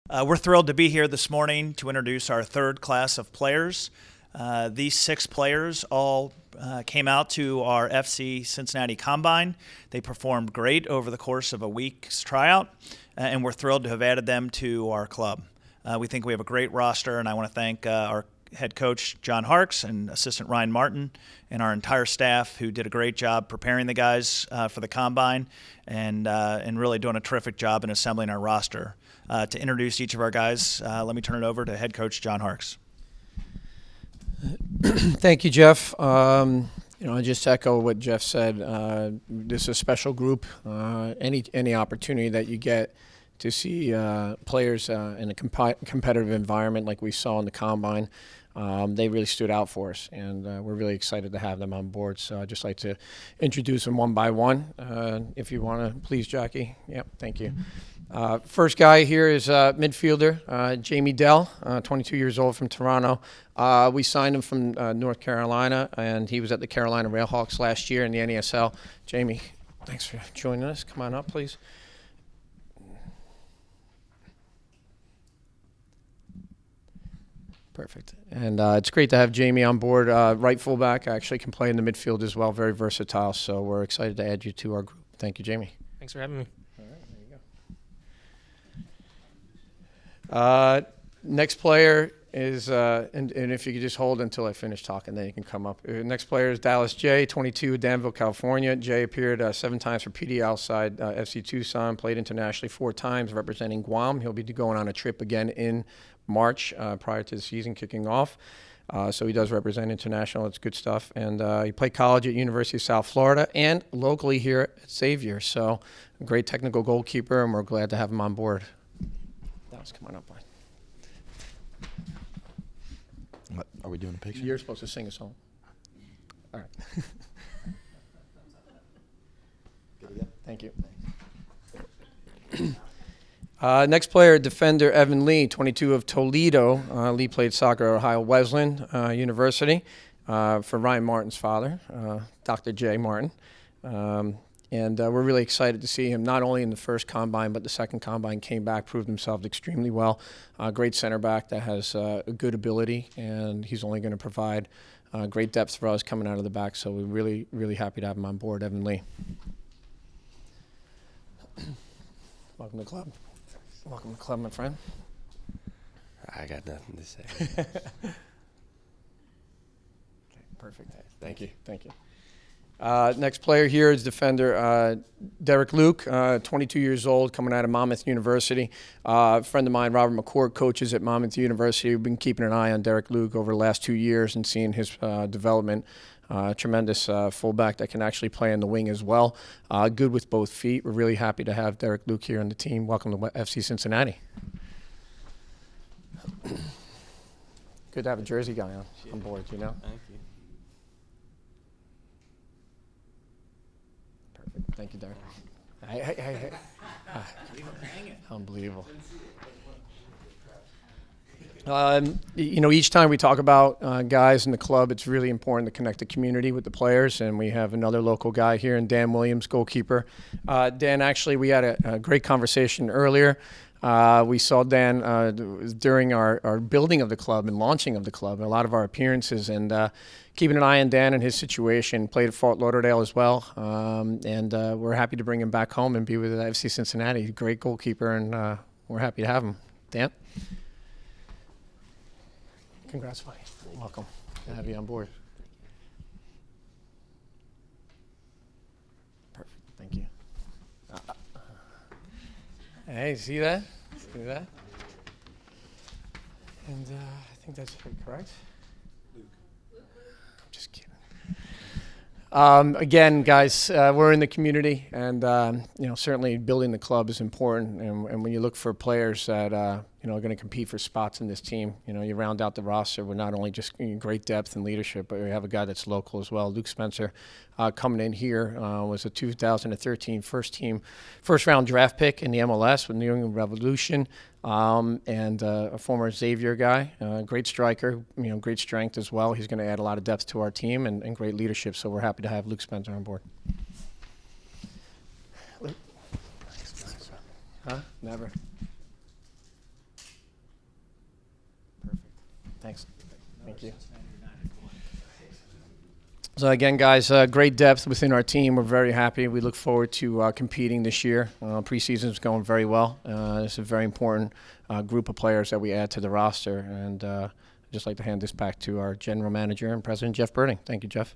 We're thrilled to be here this morning to introduce our third class of players. These 6 players all came out to our FC Cincinnati Combine. They performed great over the course of a week's tryout, and we're thrilled to have added them to our club. We think we have a great roster, and I want to thank our head coach, John Harkes, and assistant Ryan Martin, and our entire staff who did a great job preparing the guys for the Combine and really doing a terrific job in assembling our roster. To introduce each of our guys, let me turn it over to head coach John Harkes. Thank you, Jeff. I just echo what Jeff said. This is a special group. Any opportunity that you get to see players in a competitive environment like we saw in the Combine, they really stood out for us, and we're really excited to have them on board. So I'd just like to introduce them one by one. If you want to, please, Jackie. Yep, thank you. First guy here is midfielder Jamie Dell, 22 years old, from Toronto. We signed him from North Carolina, and he was at the Carolina Railhawks last year in the NASL. Jamie, thanks for joining us. Come on up, please. Perfect. And it's great to have Jamie on board. Right fullback, actually can play in the midfield as well. Very versatile. So we're excited to add you to our group. Thank you, Jamie. Thanks for having me. All right, there you go. Next player is, and if you could just hold until I finish talking, then you can come up. Next player is Dallas J, 22, Danville, California. Jay appeared 7 times for PDL side FC Tucson, played internationally 4 times representing Guam. He'll be going on a trip again in March prior to the season kicking off. So he does represent international. It's good stuff. And he played college at University of South Florida and locally here at Xavier. So a great technical goalkeeper, and we're glad to have him on board. Dallas, come on up, boy. What, are we doing a picture? You're supposed to sing a song. All right. Thank you. Next player, defender Evan Lee, 22 of Toledo. Lee played soccer at Ohio Wesleyan University for Ryan Martin's father, Dr. J. Martin. And we're really excited to see him not only in the first Combine, but the second Combine came back, proved himself extremely well. Great center back that has a good ability, and he's only going to provide great depth for us coming out of the back. So we're really, really happy to have him on board, Evan Lee. Welcome to the club. Welcome to the club, my friend. I got nothing to say. Okay, perfect. Thank you. Thank you. Next player here is defender Derek Luke, 22 years old, coming out of Monmouth University. A friend of mine, Robert McCord, coaches at Monmouth University. We've been keeping an eye on Derek Luke over the last 2 years and seeing his development. Tremendous fullback that can actually play in the wing as well. Good with both feet. We're really happy to have Derek Luke here on the team. Welcome to FC Cincinnati. Good to have a Jersey guy on board, you know? Thank you. Perfect. Thank you, Derek. Hey. Unbelievable. Each time we talk about guys in the club, it's really important to connect the community with the players, and we have another local guy here in Dan Williams, goalkeeper. Dan, actually, we had a great conversation earlier. We saw Dan during our building of the club and launching of the club, and a lot of our appearances, and keeping an eye on Dan and his situation. Played at Fort Lauderdale as well, and we're happy to bring him back home and be with FC Cincinnati. Great goalkeeper, and we're happy to have him. Dan? Congrats, buddy. Welcome. Good to have you on board. Perfect. Thank you. Hey, see that? See that? And I think that's correct. Luke. I'm just kidding. Again, guys, we're in the community, and certainly building the club is important. And when you look for players that are going to compete for spots in this team, you round out the roster with not only just great depth and leadership, but we have a guy that's local as well. Luke Spencer, coming in here, was a 2013 first round draft pick in the MLS with New England Revolution, and a former Xavier guy, great striker, great strength as well. He's going to add a lot of depth to our team and great leadership. So we're happy to have Luke Spencer on board. Luke? Huh? Never. Thanks. Thank you. So again, guys, great depth within our team. We're very happy. We look forward to competing this year. Preseason is going very well. It's a very important group of players that we add to the roster. And I'd just like to hand this back to our general manager and president, Jeff Berding. Thank you, Jeff.